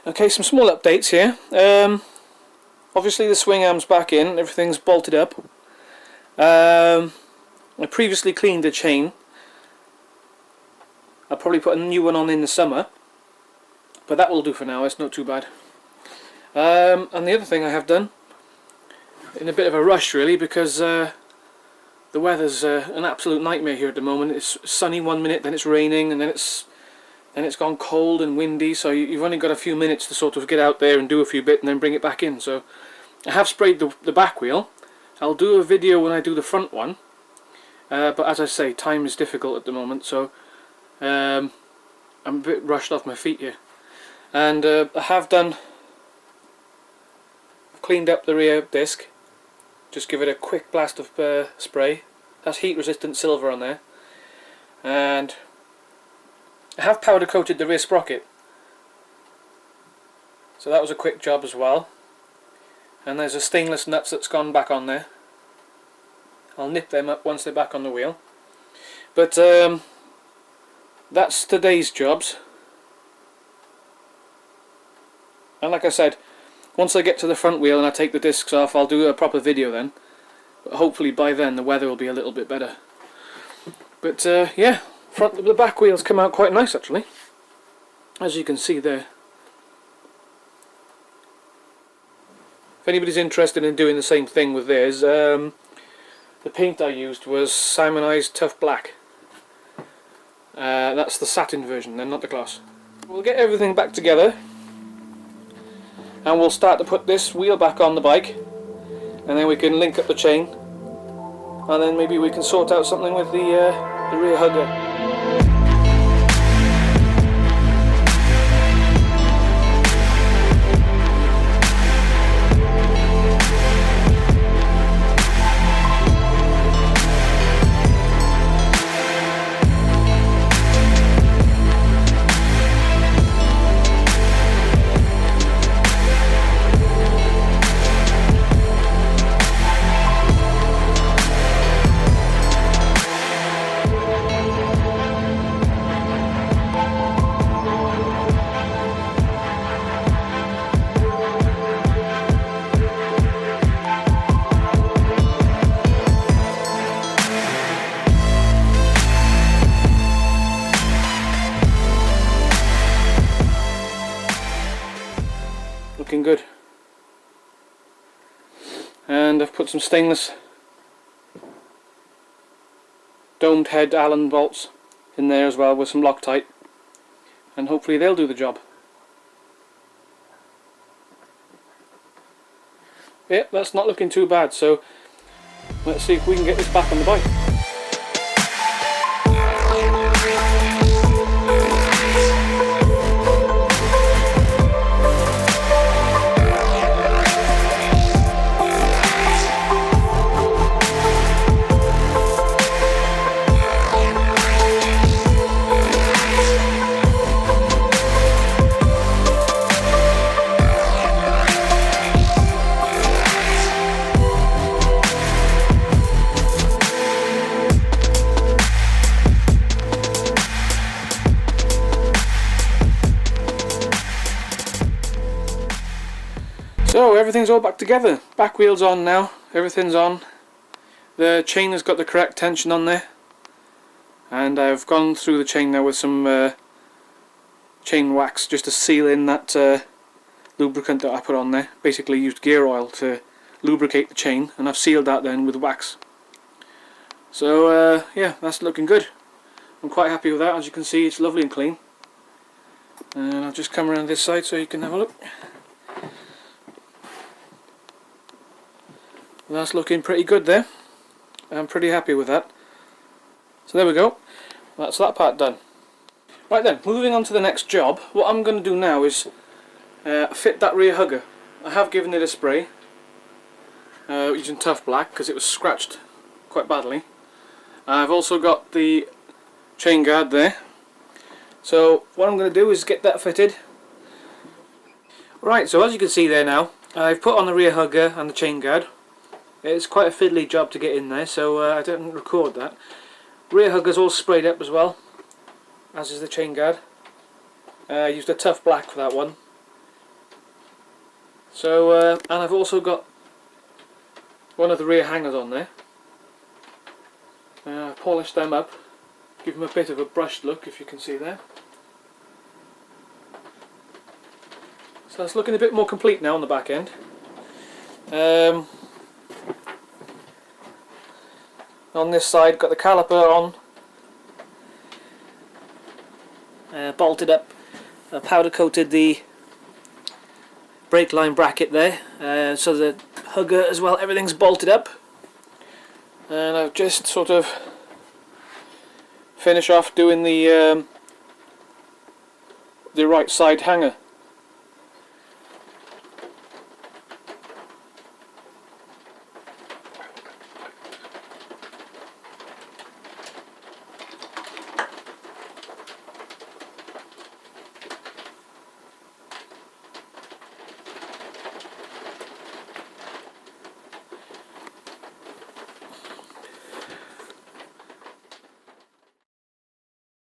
Okay, some small updates here. Obviously the swing arm's back in, everything's bolted up. I previously cleaned the chain. I'll probably put a new one on in the summer, but that will do for now, it's not too bad. And the other thing I have done, in a bit of a rush really, because the weather's an absolute nightmare here at the moment. It's sunny one minute, then it's raining, and then it's gone cold and windy, so you've only got a few minutes to sort of get out there and do a few bits and then bring it back in. So I have sprayed the back wheel. I'll do a video when I do the front one, but as I say, time is difficult at the moment, so I'm a bit rushed off my feet here. And I have cleaned up the rear disc. Just give it a quick blast of spray. That's heat resistant silver on there. And I have powder coated the rear sprocket, so that was a quick job as well. And there's a stainless nuts that's gone back on there. I'll nip them up once they're back on the wheel. But that's today's jobs. And like I said, once I get to the front wheel and I take the discs off, I'll do a proper video then. But hopefully by then the weather will be a little bit better. But yeah, the back wheels come out quite nice actually, as you can see there. If anybody's interested in doing the same thing with theirs, the paint I used was Simonized Tough Black. That's the satin version then, not the gloss. We'll get everything back together and we'll start to put this wheel back on the bike, and then we can link up the chain, and then maybe we can sort out something with the rear hugger. Looking good. And I've put some stainless domed head Allen bolts in there as well with some Loctite, and hopefully they'll do the job. Yeah, that's not looking too bad, so let's see if we can get this back on the bike. So everything's all back together. Back wheel's on now, everything's on. The chain has got the correct tension on there, and I've gone through the chain now with some chain wax just to seal in that lubricant that I put on there. Basically used gear oil to lubricate the chain, and I've sealed that then with wax. So yeah, that's looking good. I'm quite happy with that. As you can see, it's lovely and clean. And I'll just come around this side so you can have a look. That's looking pretty good there. I'm pretty happy with that. So there we go. That's that part done. Right then, moving on to the next job. What I'm going to do now is fit that rear hugger. I have given it a spray using Tough Black because it was scratched quite badly. I've also got the chain guard there. So what I'm going to do is get that fitted. Right, so as you can see there now, I've put on the rear hugger and the chain guard. It's quite a fiddly job to get in there, so I didn't record that. Rear hugger's all sprayed up as well, as is the chain guard. I used a Tough Black for that one. So and I've also got one of the rear hangers on there. Polished them up, give them a bit of a brushed look, if you can see there. So it's looking a bit more complete now on the back end. On this side, got the caliper on, bolted up, powder coated the brake line bracket there, so the hugger as well, everything's bolted up. And I've just sort of finish off doing the right side hanger.